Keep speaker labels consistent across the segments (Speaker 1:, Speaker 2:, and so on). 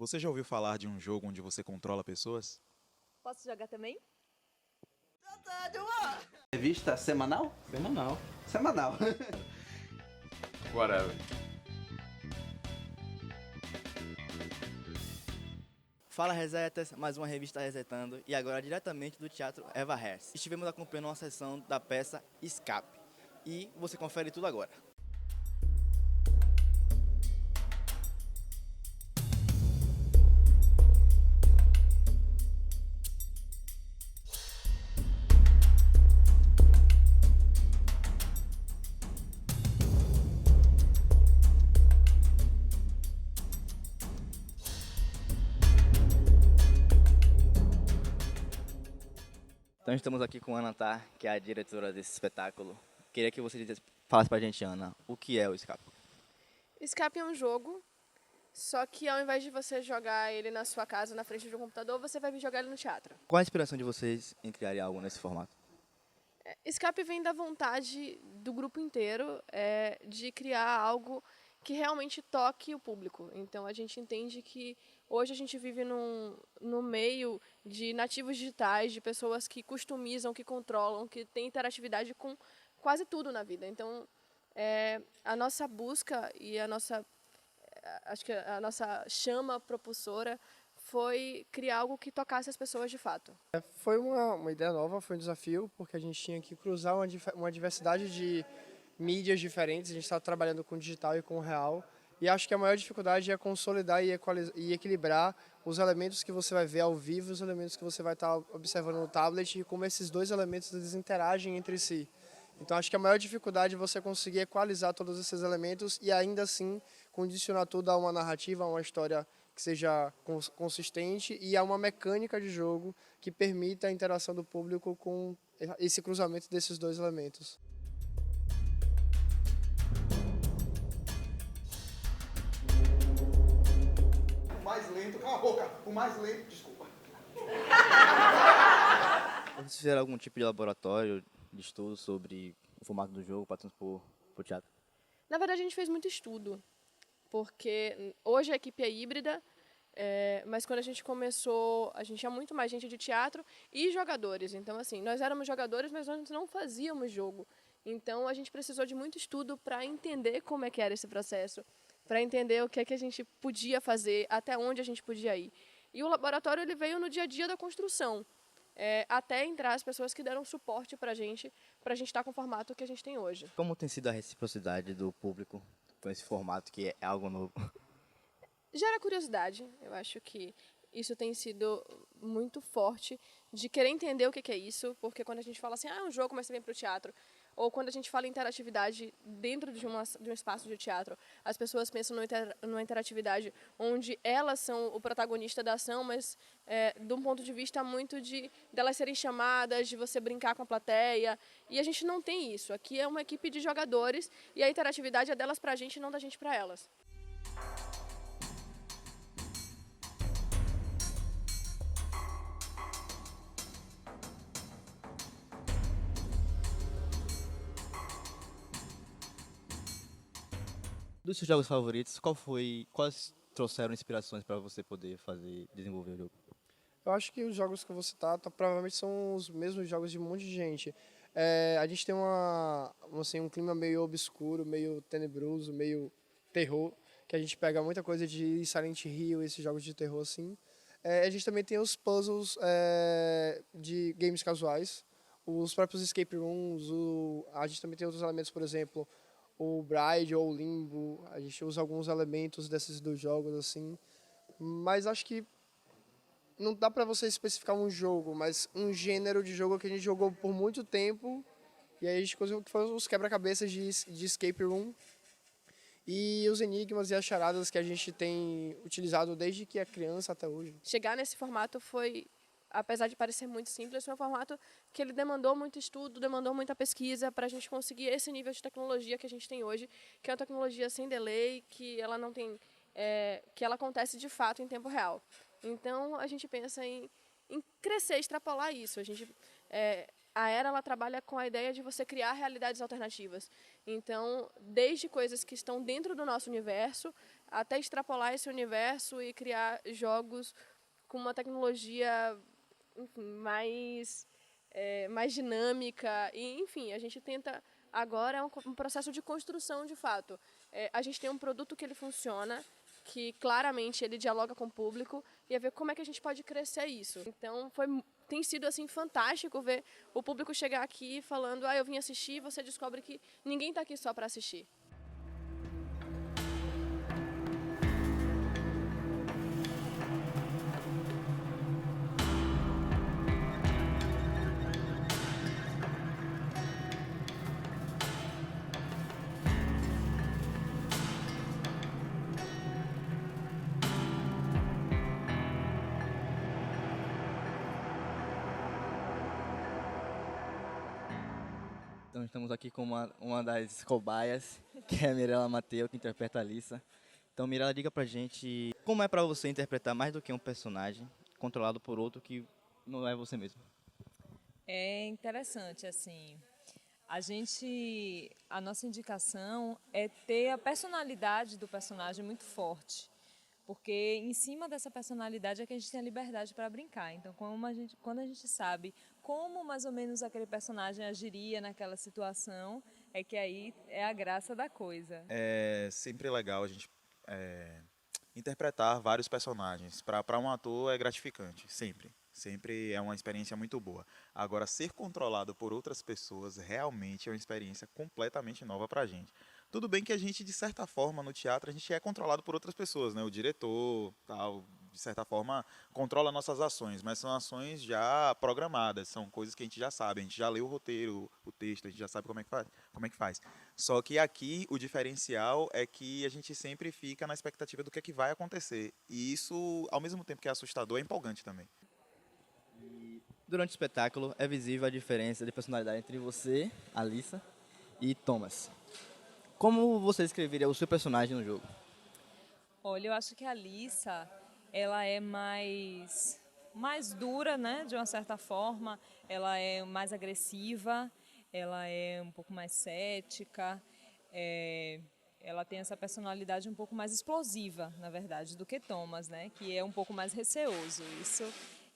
Speaker 1: Você já ouviu falar de um jogo onde você controla pessoas?
Speaker 2: Posso jogar também?
Speaker 3: Revista semanal?
Speaker 4: Semanal.
Speaker 3: Semanal.
Speaker 5: Whatever.
Speaker 4: Fala Resetas, mais uma revista resetando e agora diretamente do Teatro Eva Herz. Estivemos acompanhando uma sessão da peça Escape e você confere tudo agora. Então estamos aqui com a Ana Tá, que é a diretora desse espetáculo. Queria que você falasse pra gente, Ana, o que é o Escape?
Speaker 2: Escape é um jogo, só que ao invés de você jogar ele na sua casa, na frente de um computador, você vai vir jogar ele no teatro.
Speaker 4: Qual a inspiração de vocês em criarem algo nesse formato?
Speaker 2: Escape vem da vontade do grupo inteiro de criar algo que realmente toque o público. Então a gente entende que hoje a gente vive no meio de nativos digitais, de pessoas que customizam, que controlam, que têm interatividade com quase tudo na vida. Então a nossa busca e acho que a nossa chama propulsora foi criar algo que tocasse as pessoas de fato.
Speaker 6: Foi uma ideia nova, foi um desafio, porque a gente tinha que cruzar uma diversidade de mídias diferentes. A gente estava trabalhando com o digital e com o real. E acho que a maior dificuldade é consolidar e equilibrar os elementos que você vai ver ao vivo e os elementos que você vai estar observando no tablet e como esses dois elementos eles interagem entre si. Então acho que a maior dificuldade é você conseguir equalizar todos esses elementos e ainda assim condicionar tudo a uma narrativa, a uma história que seja consistente e a uma mecânica de jogo que permita a interação do público com esse cruzamento desses dois elementos.
Speaker 7: O mais lento, cala a boca, o mais lento, desculpa.
Speaker 4: Vocês fizeram algum tipo de laboratório de estudo sobre o formato do jogo para transpor para o teatro?
Speaker 2: Na verdade, a gente fez muito estudo, porque hoje a equipe é híbrida, mas quando a gente começou, a gente tinha muito mais gente de teatro e jogadores. Então, assim, nós éramos jogadores, mas nós não fazíamos jogo. Então, a gente precisou de muito estudo para entender como é que era esse processo, para entender o que é que a gente podia fazer, até onde a gente podia ir. E o laboratório ele veio no dia a dia da construção, até entrar as pessoas que deram suporte para a gente estar com o formato que a gente tem hoje.
Speaker 4: Como tem sido a reciprocidade do público com esse formato que é algo novo?
Speaker 2: Gera curiosidade, eu acho que isso tem sido muito forte, de querer entender o que é isso, porque quando a gente fala assim, é um jogo, mas você vem para o teatro, ou quando a gente fala em interatividade dentro de um espaço de teatro, as pessoas pensam numa interatividade onde elas são o protagonista da ação, mas de um ponto de vista muito delas serem chamadas, de você brincar com a plateia, e a gente não tem isso. Aqui é uma equipe de jogadores e a interatividade é delas para a gente e não da gente para elas.
Speaker 4: Dos seus jogos favoritos, quais trouxeram inspirações para você poder desenvolver o jogo?
Speaker 6: Eu acho que os jogos que eu vou citar provavelmente são os mesmos jogos de um monte de gente. A gente tem um clima meio obscuro, meio tenebroso, meio terror, que a gente pega muita coisa de Silent Hill, esses jogos de terror assim. A gente também tem os puzzles de games casuais, os próprios escape rooms, a gente também tem outros elementos, por exemplo, o Bride ou o Limbo, a gente usa alguns elementos desses dois jogos assim, mas acho que não dá pra você especificar um jogo, mas um gênero de jogo que a gente jogou por muito tempo, e aí a gente conseguiu que foram os quebra-cabeças de escape room e os enigmas e as charadas que a gente tem utilizado desde que é criança até hoje.
Speaker 2: Chegar nesse formato foi, apesar de parecer muito simples, foi um formato que ele demandou muito estudo, demandou muita pesquisa para a gente conseguir esse nível de tecnologia que a gente tem hoje, que é uma tecnologia sem delay, que ela não tem, que ela acontece de fato em tempo real. Então a gente pensa em crescer, extrapolar isso. A Era ela trabalha com a ideia de você criar realidades alternativas. Então, desde coisas que estão dentro do nosso universo, até extrapolar esse universo e criar jogos com uma tecnologia, enfim, mais dinâmica. E, enfim, a gente tenta... Agora é um processo de construção, de fato. A gente tem um produto que ele funciona, que claramente ele dialoga com o público, e a ver como é que a gente pode crescer isso. Então, tem sido assim fantástico ver o público chegar aqui falando: eu vim assistir, e você descobre que ninguém está aqui só para assistir.
Speaker 4: Então estamos aqui com uma das cobaias, que é a Mirella Mateu, que interpreta a Alissa. Então, Mirella, diga pra gente como é pra você interpretar mais do que um personagem controlado por outro que não é você mesmo.
Speaker 5: É interessante, assim, a nossa indicação é ter a personalidade do personagem muito forte, porque em cima dessa personalidade é que a gente tem a liberdade para brincar. Então, quando a gente sabe como mais ou menos aquele personagem agiria naquela situação, é que aí é a graça da coisa.
Speaker 1: É sempre legal a gente interpretar vários personagens. Para um ator é gratificante, sempre. Sempre é uma experiência muito boa. Agora, ser controlado por outras pessoas realmente é uma experiência completamente nova para a gente. Tudo bem que a gente, de certa forma, no teatro, a gente é controlado por outras pessoas, né? O diretor, tal, de certa forma, controla nossas ações, mas são ações já programadas, são coisas que a gente já sabe, a gente já leu o roteiro, o texto, a gente já sabe como é que faz. Só que aqui, o diferencial é que a gente sempre fica na expectativa do que é que vai acontecer. E isso, ao mesmo tempo que é assustador, é empolgante também.
Speaker 4: Durante o espetáculo, é visível a diferença de personalidade entre você, Alissa, e Thomas. Como você descreveria o seu personagem no jogo?
Speaker 5: Olha, eu acho que a Alissa, ela é mais dura, né, de uma certa forma, ela é mais agressiva, ela é um pouco mais cética, ela tem essa personalidade um pouco mais explosiva, na verdade, do que Thomas, né, que é um pouco mais receoso.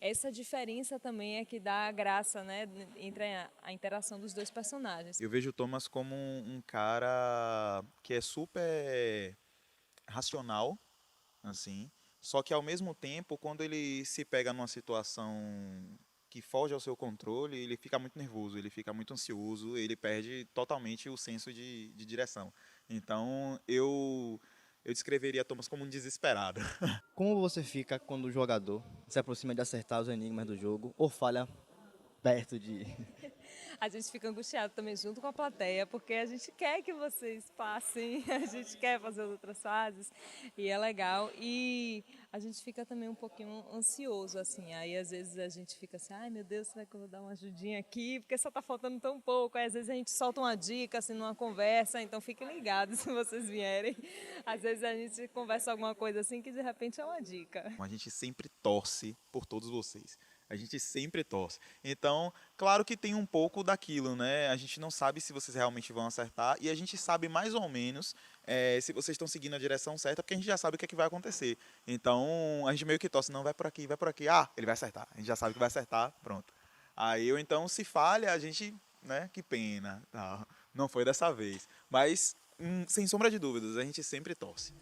Speaker 5: Essa diferença também é que dá a graça, né, entre a interação dos dois personagens.
Speaker 1: Eu vejo o Thomas como um cara que é super racional, assim, só que ao mesmo tempo, quando ele se pega numa situação que foge ao seu controle, ele fica muito nervoso, ele fica muito ansioso, ele perde totalmente o senso de direção. Então, eu descreveria Thomas como um desesperado.
Speaker 4: Como você fica quando o jogador se aproxima de acertar os enigmas do jogo ou falha perto de...
Speaker 5: A gente fica angustiado também junto com a plateia, porque a gente quer que vocês passem, a gente quer fazer as outras fases, e é legal. E a gente fica também um pouquinho ansioso, assim, aí às vezes a gente fica assim, ai meu Deus, será que eu vou dar uma ajudinha aqui? Porque só tá faltando tão pouco. Aí às vezes a gente solta uma dica, assim, numa conversa, então fiquem ligados se vocês vierem. Às vezes a gente conversa alguma coisa assim que de repente é uma dica.
Speaker 1: A gente sempre torce por todos vocês. A gente sempre torce. Então, claro que tem um pouco daquilo, né? A gente não sabe se vocês realmente vão acertar e a gente sabe mais ou menos se vocês estão seguindo a direção certa, porque a gente já sabe o que é que vai acontecer. Então, a gente meio que torce, não, vai por aqui, vai por aqui. Ah, ele vai acertar. A gente já sabe que vai acertar, pronto. Aí, ou então, se falha, a gente, né, que pena. Não foi dessa vez. Mas, sem sombra de dúvidas, a gente sempre torce.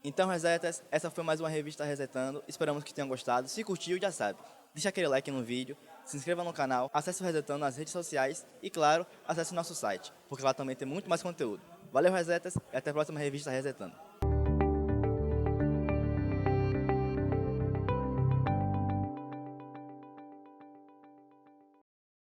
Speaker 4: Então, Resetas, essa foi mais uma revista Resetando. Esperamos que tenham gostado. Se curtiu, já sabe. Deixa aquele like no vídeo, se inscreva no canal, acesse o Resetando nas redes sociais e, claro, acesse nosso site, porque lá também tem muito mais conteúdo. Valeu, Resetas, e até a próxima revista Resetando.